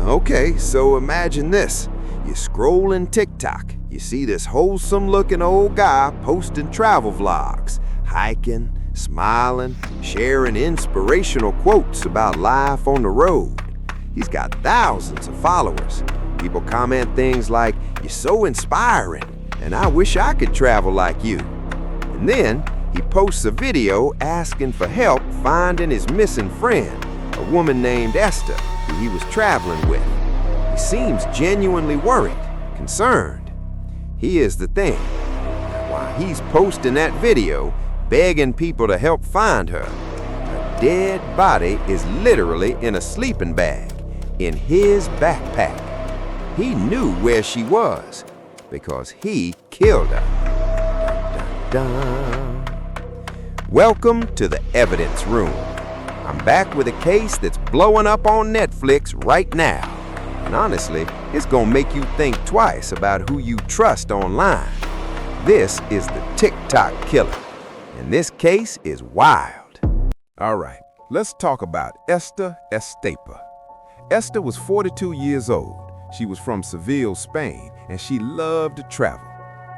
Okay, so imagine this. You're scrolling TikTok. You see this wholesome-looking old guy posting travel vlogs, hiking, smiling, sharing inspirational quotes about life on the road. He's got thousands of followers. People comment things like, "You're so inspiring," and "I wish I could travel like you." And then he posts a video asking for help finding his missing friend, a woman named Esther, who he was traveling with. He seems genuinely worried, concerned. Here's the thing. While he's posting that video, begging people to help find her, a dead body is literally in a sleeping bag in his backpack. He knew where she was because he killed her. Dun, dun, dun. Welcome to the evidence room. I'm back with a case that's blowing up on Netflix right now. And honestly, it's gonna make you think twice about who you trust online. This is the TikTok killer, and this case is wild. All right, let's talk about Esther Estepa. Esther was 42 years old. She was from Seville, Spain, and she loved to travel.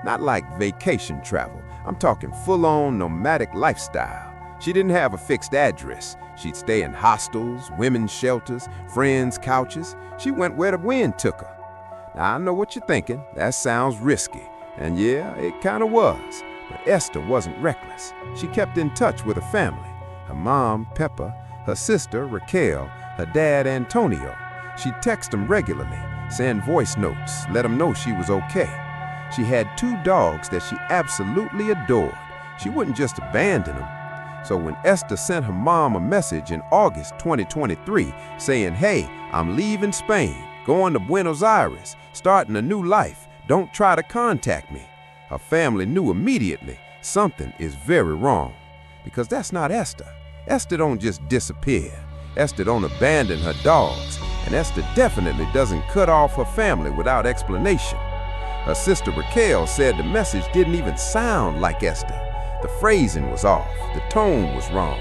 Not like vacation travel. I'm talking full-on nomadic lifestyle. She didn't have a fixed address. She'd stay in hostels, women's shelters, friends' couches. She went where the wind took her. Now, I know what you're thinking. That sounds risky. And yeah, it kind of was. But Esther wasn't reckless. She kept in touch with her family. Her mom, Pepa, her sister, Raquel, her dad, Antonio. She'd text them regularly, send voice notes, let them know she was okay. She had 2 dogs that she absolutely adored. She wouldn't just abandon them. So when Esther sent her mom a message in August 2023 saying, "Hey, I'm leaving Spain, going to Buenos Aires, starting a new life, don't try to contact me," her family knew immediately something is very wrong. Because that's not Esther. Esther don't just disappear. Esther don't abandon her dogs. And Esther definitely doesn't cut off her family without explanation. Her sister Raquel said the message didn't even sound like Esther. The phrasing was off, the tone was wrong.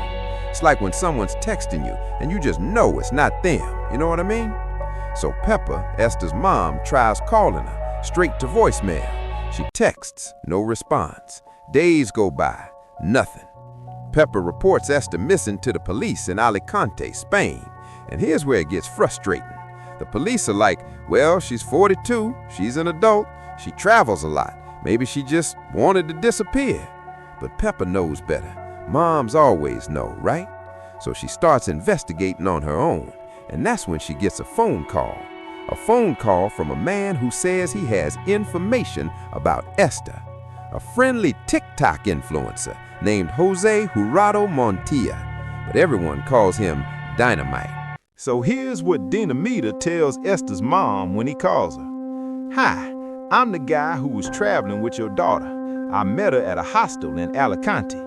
It's like when someone's texting you and you just know it's not them, you know what I mean? So Pepa, Esther's mom, tries calling her, straight to voicemail. She texts, no response. Days go by, nothing. Pepa reports Esther missing to the police in Alicante, Spain. And here's where it gets frustrating. The police are like, well, she's 42, she's an adult, she travels a lot. Maybe she just wanted to disappear. But Pepa knows better. Moms always know, right? So she starts investigating on her own. And that's when she gets a phone call. A phone call from a man who says he has information about Esther. A friendly TikTok influencer named José Jurado Montilla. But everyone calls him Dynamite. So here's what Dinamita tells Esther's mom when he calls her. "Hi, I'm the guy who was traveling with your daughter. I met her at a hostel in Alicante.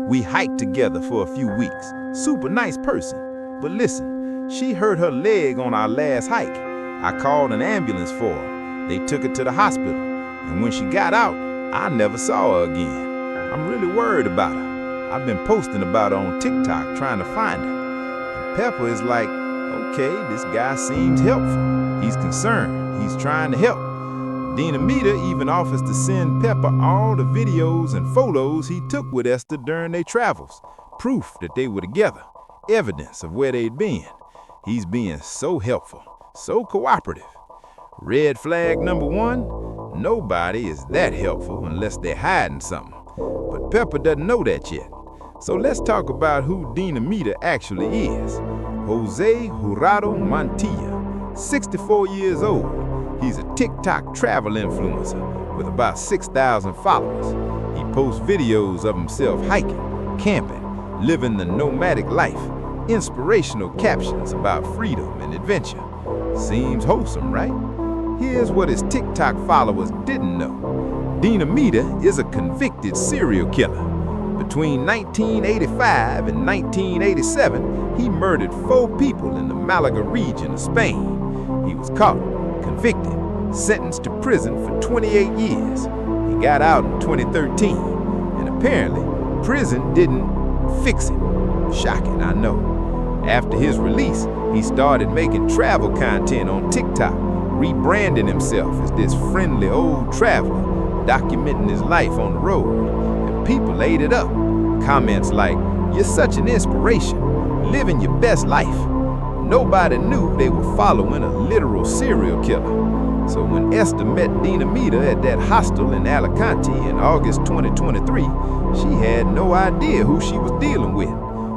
We hiked together for a few weeks. Super nice person. But listen, she hurt her leg on our last hike. I called an ambulance for her. They took her to the hospital. And when she got out, I never saw her again. I'm really worried about her. I've been posting about her on TikTok trying to find her." And Pepa is like, okay, this guy seems helpful. He's concerned. He's trying to help. Dinamita even offers to send Pepa all the videos and photos he took with Esther during their travels. Proof that they were together. Evidence of where they'd been. He's being so helpful, so cooperative. Red flag number 1, nobody is that helpful unless they're hiding something. But Pepa doesn't know that yet. So let's talk about who Dinamita actually is. José Jurado Montilla, 64 years old. He's a TikTok travel influencer with about 6,000 followers. He posts videos of himself hiking, camping, living the nomadic life, inspirational captions about freedom and adventure. Seems wholesome, right? Here's what his TikTok followers didn't know. Dinamita is a convicted serial killer. Between 1985 and 1987, he murdered 4 people in the Malaga region of Spain. He was caught, convicted, sentenced to prison for 28 years. He got out in 2013, and apparently, prison didn't fix him. Shocking, I know. After his release, He started making travel content on TikTok, rebranding himself as this friendly old traveler, documenting his life on the road. And people ate it up. Comments like, "You're such an inspiration, living your best life." Nobody knew they were following a literal serial killer. So when Esther met Dinamita at that hostel in Alicante in August 2023, she had no idea who she was dealing with.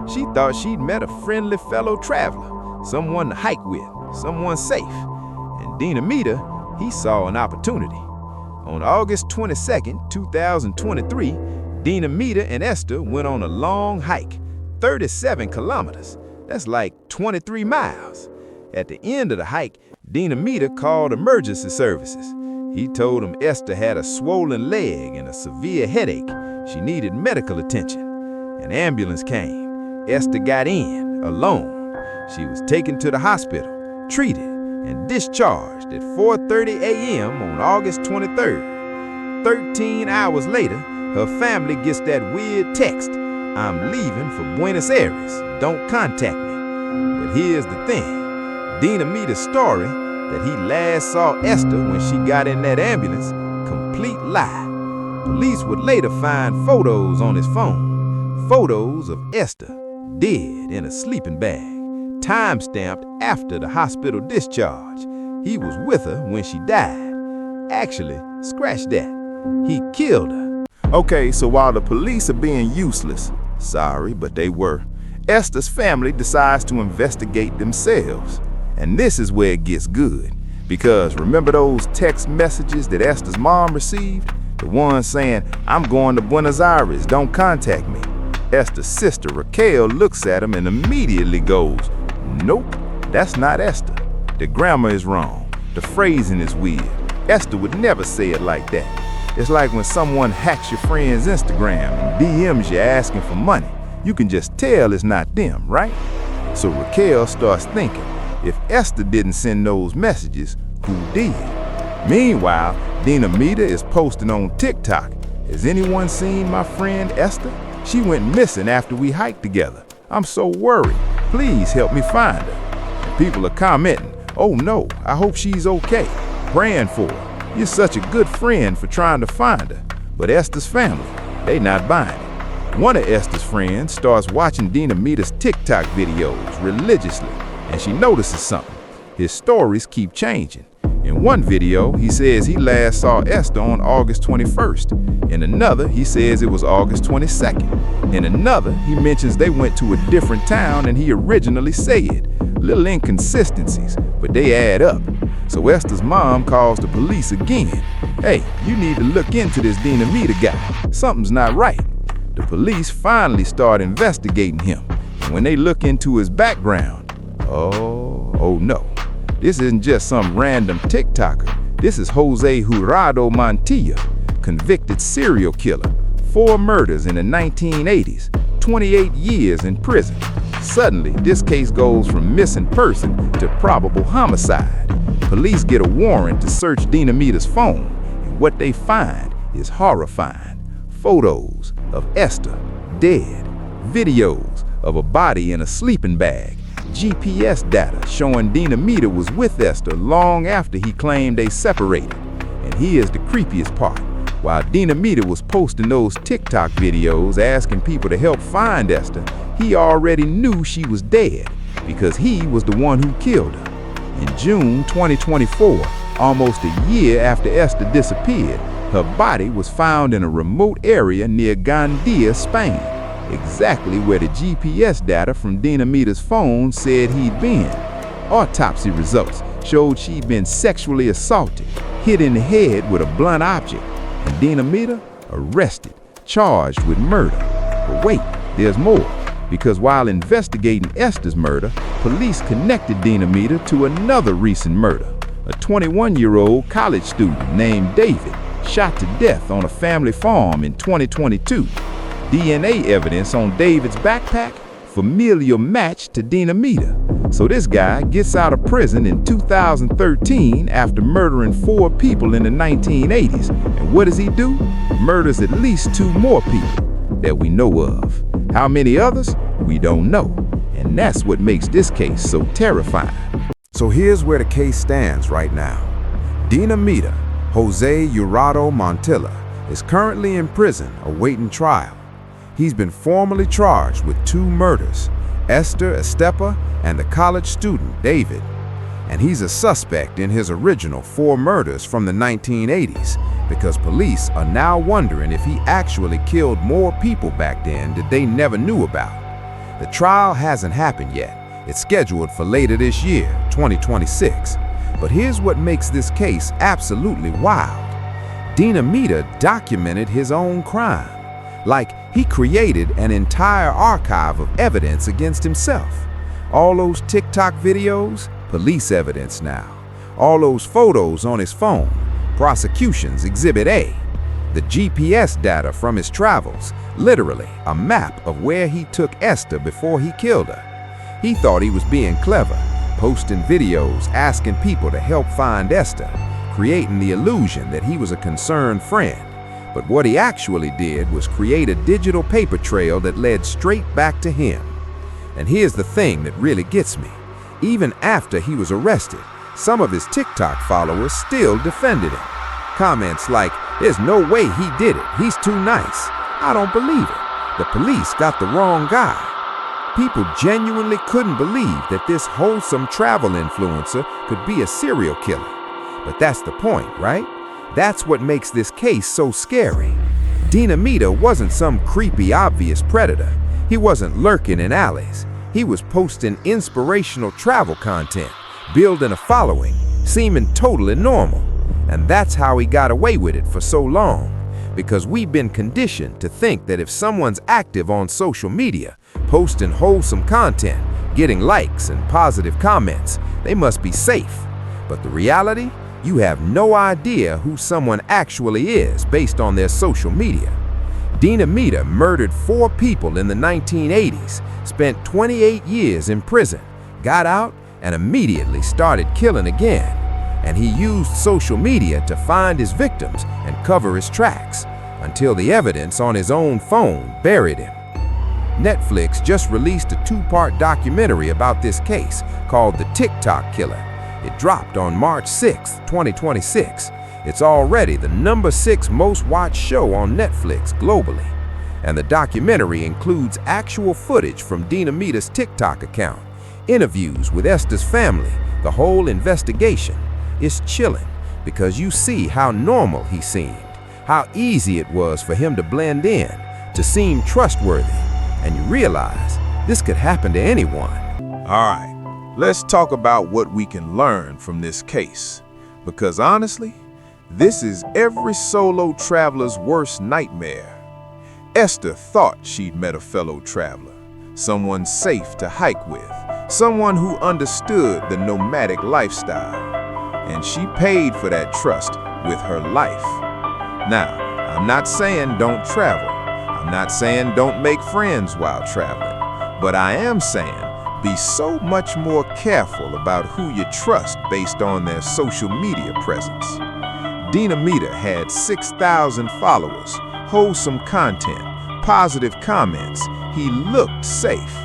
She thought she'd met a friendly fellow traveler, someone to hike with, someone safe. And Dinamita, he saw an opportunity. On August 22nd, 2023, Dinamita and Esther went on a long hike, 37 kilometers. That's like 23 miles. At the end of the hike, Dinamita called emergency services. He told them Esther had a swollen leg and a severe headache. She needed medical attention. An ambulance came. Esther got in, alone. She was taken to the hospital, treated, and discharged at 4:30 a.m. on August 23rd. 13 hours later, her family gets that weird text, "I'm leaving for Buenos Aires. Don't contact me." But here's the thing. Dinamita's story that he last saw Esther when she got in that ambulance, complete lie. Police would later find photos on his phone, photos of Esther dead in a sleeping bag, time-stamped after the hospital discharge. He was with her when she died. Actually, scratch that. He killed her. Okay, so while the police are being useless, sorry, but they were, Esther's family decides to investigate themselves. And this is where it gets good. Because remember those text messages that Esther's mom received? The ones saying, "I'm going to Buenos Aires, don't contact me." Esther's sister Raquel looks at him and immediately goes, "Nope, that's not Esther. The grammar is wrong. The phrasing is weird. Esther would never say it like that." It's like when someone hacks your friend's Instagram and DMs you asking for money. You can just tell it's not them, right? So Raquel starts thinking, if Esther didn't send those messages, who did? Meanwhile, Dinamita is posting on TikTok. Has anyone seen my friend Esther? She went missing after we hiked together. I'm so worried. Please help me find her. And people are commenting, "Oh no, I hope she's okay. Praying for her. You're such a good friend for trying to find her." But Esther's family, they not buying it. One of Esther's friends starts watching Dinamita's TikTok videos religiously, and she notices something. His stories keep changing. In one video, he says he last saw Esther on August 21st. In another, he says it was August 22nd. In another, he mentions they went to a different town than he originally said. Little inconsistencies, but they add up. So Esther's mom calls the police again. "Hey, you need to look into this Dinamita guy. Something's not right." The police finally start investigating him. And when they look into his background, oh no. This isn't just some random TikToker. This is José Jurado Montilla, convicted serial killer, 4 murders in the 1980s, 28 years in prison. Suddenly, this case goes from missing person to probable homicide. Police get a warrant to search Dinamita's phone, and what they find is horrifying. Photos of Esther dead, videos of a body in a sleeping bag, GPS data showing Dinamita was with Esther long after he claimed they separated. And here's the creepiest part. While Dinamita was posting those TikTok videos asking people to help find Esther, he already knew she was dead because he was the one who killed her. In June 2024, almost a year after Esther disappeared, her body was found in a remote area near Gandia, Spain, exactly where the GPS data from Dinamita's phone said he'd been. Autopsy results showed she'd been sexually assaulted, hit in the head with a blunt object, and Dinamita arrested, charged with murder. But wait, there's more. Because while investigating Esther's murder, police connected Dinamita to another recent murder. A 21-year-old college student named David shot to death on a family farm in 2022. DNA evidence on David's backpack, familiar match to Dinamita. So this guy gets out of prison in 2013 after murdering 4 people in the 1980s. And what does he do? Murders at least 2 more people that we know of. How many others? We don't know. And that's what makes this case so terrifying. So here's where the case stands right now. Dinamita, José Jurado Montilla, is currently in prison awaiting trial. He's been formally charged with 2 murders, Esther and the college student David. And he's a suspect in his original 4 murders from the 1980s because police are now wondering if he actually killed more people back then that they never knew about. The trial hasn't happened yet. It's scheduled for later this year, 2026. But here's what makes this case absolutely wild. Dinamita documented his own crime. Like, he created an entire archive of evidence against himself. All those TikTok videos, police evidence now. All those photos on his phone, prosecution's Exhibit A. The GPS data from his travels, literally a map of where he took Esther before he killed her. He thought he was being clever, posting videos asking people to help find Esther, creating the illusion that he was a concerned friend. But what he actually did was create a digital paper trail that led straight back to him. And here's the thing that really gets me. Even after he was arrested, some of his TikTok followers still defended him. Comments like, "There's no way he did it. He's too nice. I don't believe it. The police got the wrong guy." People genuinely couldn't believe that this wholesome travel influencer could be a serial killer. But that's the point, right? That's what makes this case so scary. Dinamita wasn't some creepy, obvious predator. He wasn't lurking in alleys. He was posting inspirational travel content, building a following, seeming totally normal. And that's how he got away with it for so long. Because we've been conditioned to think that if someone's active on social media, posting wholesome content, getting likes and positive comments, they must be safe. But the reality? You have no idea who someone actually is based on their social media. Dinamita murdered 4 people in the 1980s, spent 28 years in prison, got out, and immediately started killing again. And he used social media to find his victims and cover his tracks, until the evidence on his own phone buried him. Netflix just released a 2-part documentary about this case called The TikTok Killer. It dropped on March 6, 2026. It's already the #6 most watched show on Netflix globally. And the documentary includes actual footage from Dinamita's TikTok account, interviews with Esther's family, the whole investigation. It's chilling because you see how normal he seemed, how easy it was for him to blend in, to seem trustworthy, and you realize this could happen to anyone. All right, let's talk about what we can learn from this case. Because honestly, this is every solo traveler's worst nightmare. Esther thought she'd met a fellow traveler, someone safe to hike with, someone who understood the nomadic lifestyle. And she paid for that trust with her life. Now, I'm not saying don't travel. I'm not saying don't make friends while traveling. But I am saying be so much more careful about who you trust based on their social media presence. Dinamita had 6,000 followers, wholesome content, positive comments. He looked safe.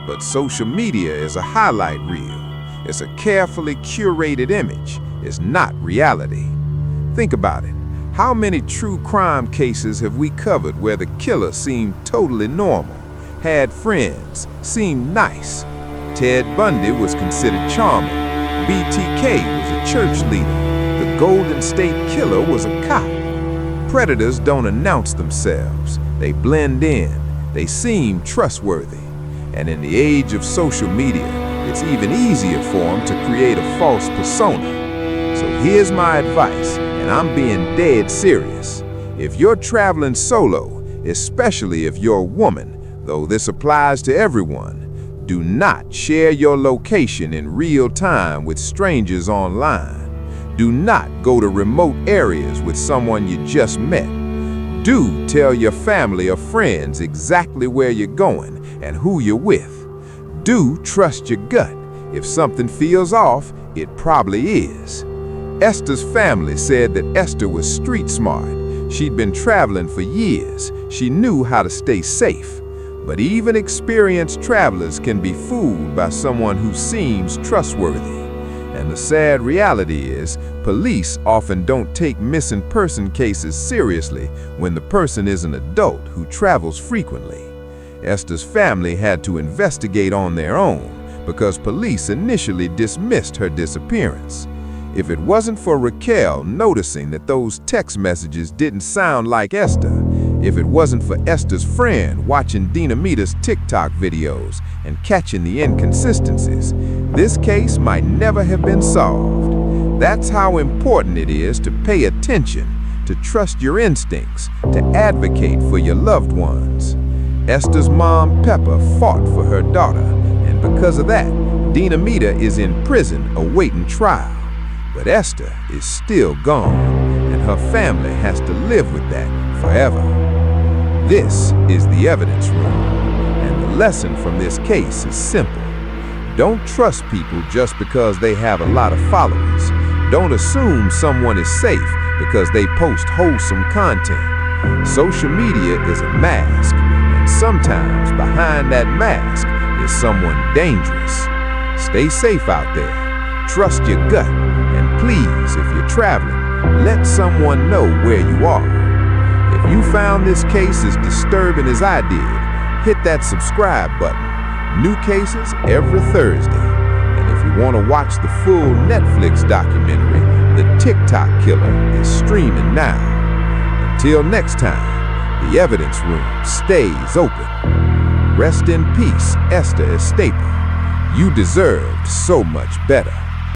But social media is a highlight reel. It's a carefully curated image. It's not reality. Think about it. How many true crime cases have we covered where the killer seemed totally normal, had friends, seemed nice? Ted Bundy was considered charming. BTK was a church leader. The Golden State Killer was a cop. Predators don't announce themselves. They blend in. They seem trustworthy. And in the age of social media, it's even easier for them to create a false persona. So here's my advice, and I'm being dead serious. If you're traveling solo, especially if you're a woman, though this applies to everyone, do not share your location in real time with strangers online. Do not go to remote areas with someone you just met. Do tell your family or friends exactly where you're going and who you're with. Do trust your gut. If something feels off, it probably is. Esther's family said that Esther was street smart. She'd been traveling for years. She knew how to stay safe. But even experienced travelers can be fooled by someone who seems trustworthy. And the sad reality is, police often don't take missing person cases seriously when the person is an adult who travels frequently. Esther's family had to investigate on their own because police initially dismissed her disappearance. If it wasn't for Raquel noticing that those text messages didn't sound like Esther, if it wasn't for Esther's friend watching Dinamita's TikTok videos and catching the inconsistencies, this case might never have been solved. That's how important it is to pay attention, to trust your instincts, to advocate for your loved ones. Esther's mom, Pepa, fought for her daughter, and because of that, Dinamita is in prison awaiting trial. But Esther is still gone, and her family has to live with that forever. This is the evidence room, and the lesson from this case is simple. Don't trust people just because they have a lot of followers. Don't assume someone is safe because they post wholesome content. Social media is a mask, and sometimes behind that mask is someone dangerous. Stay safe out there. Trust your gut, and please, if you're traveling, let someone know where you are. If you found this case as disturbing as I did, hit that subscribe button. New cases every Thursday. And if you want to watch the full Netflix documentary, The TikTok Killer, is streaming now. Until next time, the evidence room stays open. Rest in peace, Esther Estapa. You deserved so much better.